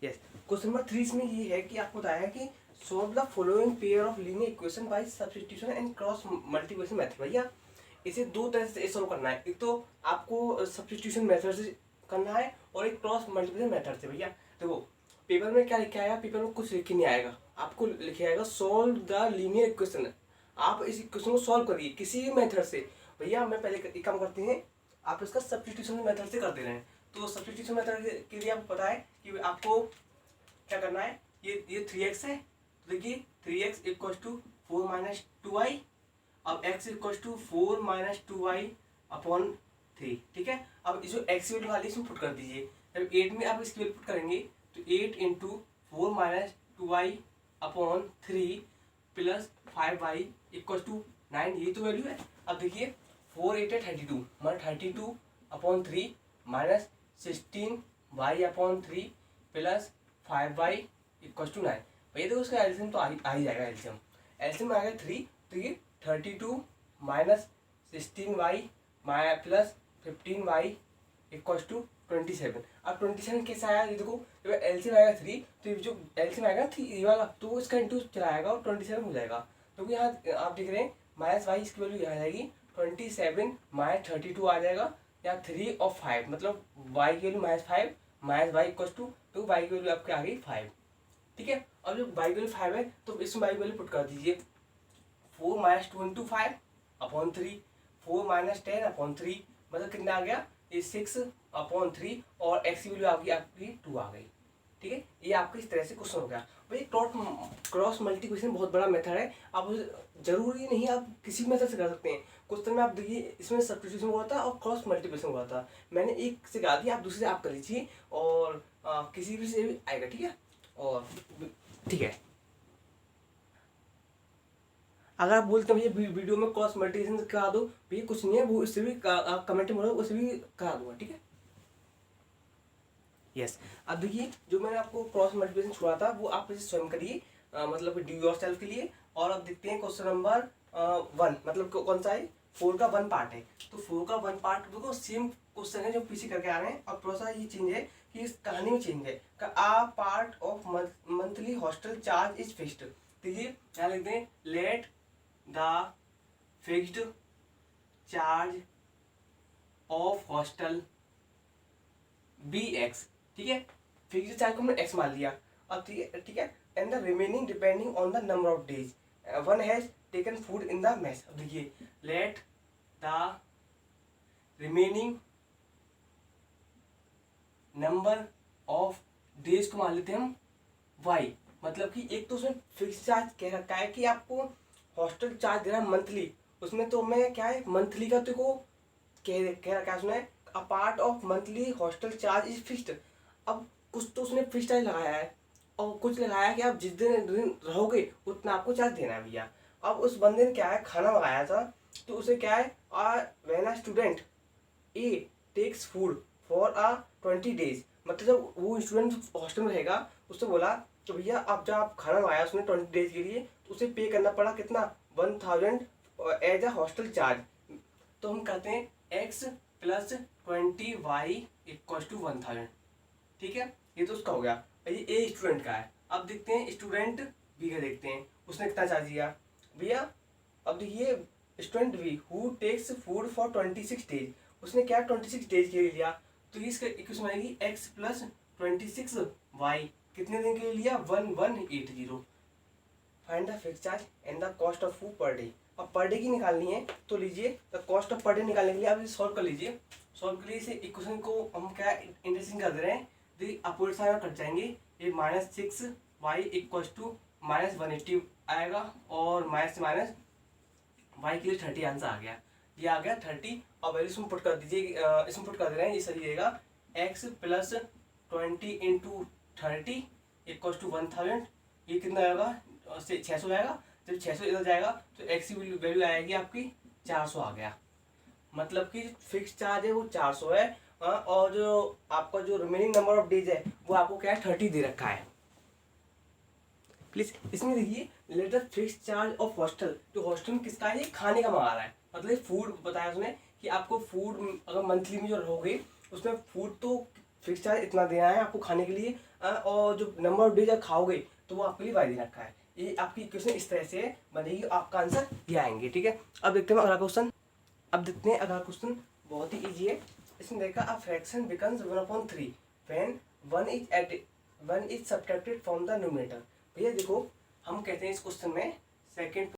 Yes, question number 3 इसमें ये है कि आपको बताया है कि solve the following pair of linear equation by substitution and cross multiplication method. भैया इसे दो तरह से सॉल्व करना है, एक तो आपको सब्स्टिट्यूशन मेथड से करना है और एक क्रॉस मल्टीप्लिकेशन मेथड से। भैया देखो पेपर में क्या लिखा आएगा, पेपर में कुछ लिख के नहीं आएगा, आपको लिखा आएगा सॉल्व द लीनियर इक्वेशन। आप इस इक्वेशन को सॉल्व करिए किसी भी मेथड से। भैया मैं पहले एक काम करते हैं, आप इसका सब्स्टिट्यूशन मेथड से कर दे रहे हैं, तो सब्स्टिट्यूशन मेथड के लिए आपको पता है कि आपको क्या करना है। ये 3x है, तो देखिए 3x equal to 4 minus 2y। अब x equal to 4 minus 2y upon 3, ठीक है। अब जो x की वैल्यू वाली इसमें पुट कर दीजिए। जब 8 में आप इसकी वैल्यू पुट करेंगे तो 8 into 4 minus 2y upon 3 plus 5y equal to 9, ये तो वैल्यू है। अब देखिए 4 8 है 32, मतलब 32 upon 3 minus 16y upon 3 plus 5y equal to 9। भैया देखो उसका एल्सियम तो आ ही जाएगा। एल्सियम में आ गया 3, तो ये 32 minus 16y plus 15y equal to 27। अब 27 कैसे आया, ये देखो जब एल्सियम आएगा 3, तो ये जो एल्सियम आएगा 3 ये वाला, तो इसका इंटू चलाएगा और 27 हो जाएगा। तो यहाँ आप देख रहे हैं माइनस वाई, इसकी वैल्यू यहाँ जाएगी 27 माइनस 32 आ जाएगा, या 3 और 5, मतलब वाई की value -5 minus y equal to, तो वाई की वैल्यू आपके आ गई 5, ठीक है। अब जब वाई की वैल्यू 5 है तो इसमें वाई की वैल्यू पुट कर दीजिए। 4 minus 2 into 5 upon 3, 4 minus 10 upon 3, मतलब कितना आ गया, ये 6 अपॉन 3, और एक्स की वैल्यू आ गई आपकी 2 आ गई, ठीक है। ये आपके इस तरह से क्वेश्चन हो गया। भाई क्रॉस मल्टीप्लिकेशन बहुत बड़ा मेथड है, आप जरूरी नहीं आप किसी मेथड से कर सकते हैं। क्वेश्चन में आप देखिए इसमें सब्स्टिट्यूशन हुआ था और क्रॉस मल्टीप्लिकेशन हुआ था, मैंने एक से गा दिया, आप दूसरे से आप कर लीजिए, और किसी भी से भी आएगा, ठीक है। और ठीक है, अगर आप बोलते हैं भैया वीडियो में क्रॉस मल्टीप्लिकेशन करा दो, भैया कुछ नहीं है, वो इससे भी कमेंट में बोलो, उससे भी करा दूंगा, ठीक है। यस, अब देखिए जो मैंने आपको क्रॉस मल्टीप्लिकेशन छुड़ा था वो आप इसे स्वयं करिए, मतलब डू योर सेल्फ के लिए। और अब देखते हैं क्वेश्चन नंबर 1, मतलब कौन सा है, 4 का 1 पार्ट है। तो 4 का 1 पार्ट देखो सेम क्वेश्चन है जो पीछे करके आ रहे हैं, और थोड़ा सा ये चेंज है कि इस कहानी में चेंज है। A part of monthly hostel charge is fixed. तो ये यहाँ लिखते हैं let the fixed charge of hostel be x, ठीक है। फिक्स्ड चार्ज को हमने एक्स मान लिया। अब ठीक है, and the remaining depending on the number of days one has taken food in the mess. अब देखिए let the remaining number of days को मान लेते हैं हम वाई, मतलब कि एक तो उसमें फिक्स चार्ज कह रखा है कि आपको हॉस्टल चार्ज देना मंथली, उसमें तो मैं क्या है मंथली का, तो को कह रखा है उसने a part of monthly hostel charge is fixed. अब कुछ तो उसने फिक्स चार्ज लगाया है, और कुछ लगाया कि आप जिस दिन रहोगे उतना आपको चार्ज देना है भैया। अब उस बंदे ने क्या है खाना मंगाया था, तो उसे क्या है when a student A takes food for 20 days, मतलब जब वो स्टूडेंट हॉस्टल में रहेगा उससे बोला तो भैया आप जब आप खाना मंगाया उसने 20 डेज के लिए, तो उसे पे करना पड़ा कितना 1000 एज अ हॉस्टल चार्ज। तो हम कहते हैं x plus 20y equal to 1000, ठीक है। ये तो उसका हो गया, ये ए स्टूडेंट का है। अब देखते हैं स्टूडेंट बी का, देखते हैं उसने कितना चार्ज दिया भैया। अब देखिए student B who takes food for 26 days, उसने क्या 26 डेज के लिए लिया, तो इसका इक्वेशन आएगी x प्लस 26y, कितने दिन के लिए लिया 1180। Find the fixed charge and the cost of food per day. अब पर डे की निकालनी है, तो लीजिए the cost of per day निकालने के लिए आप इसे सॉल्व कर लीजिए। सॉल्व के लिए इसे इक्वेशन को हम क्या इंटरेस्टिंग कर दे रहे हैं, देखिए अपोजिट साइड कट जाएंगे, ये -6y इक्वल टू -180 आएगा, और माइनस माइनस y के लिए 30 आंसर आ गया, ये आ गया 30। अब वैल्यू इसमें पुट कर दीजिए, इसमें पुट कर दे रहे हैं, ये सही रहेगा x plus 20 into 30 equal to 1000, ये कितना आएगा 600 आएगा। जब 600 इधर जाएगा तो x की वैल्यू आएगी आपकी 400 आ गया, मतलब कि फिक्स चार्ज है वो 400 है, और जो आपका जो रिमेनिंग नंबर ऑफ डेज है वो आपको क्या है 30 दे रखा है। प्लीज इसमें देखिए let the fix charge of hostel, जो हॉस्टल में किसका है, ये खाने का मंगा रहा है, मतलब फूड बताया उसने कि आपको फूड अगर मंथली में जो रहोगे उसमें फूड तो फिक्स चार्ज इतना देना है आपको खाने के लिए, और जो नंबर ऑफ डेज आप खाओगे तो वो आपके लिए वाई दे रखा है। ये आपकी इक्वेशन इस तरह से बनेगी, आपका आंसर ये आएंगे। ठीक है, अब देखते हैं अगला क्वेश्चन। अब देखते हैं अगला क्वेश्चन, बहुत ही ईजी है। इसमें देखा a fraction becomes 1/3 when 1 is subtracted from the numerator. भैया देखो, हम कहते हैं इस क्वेश्चन में सेकंड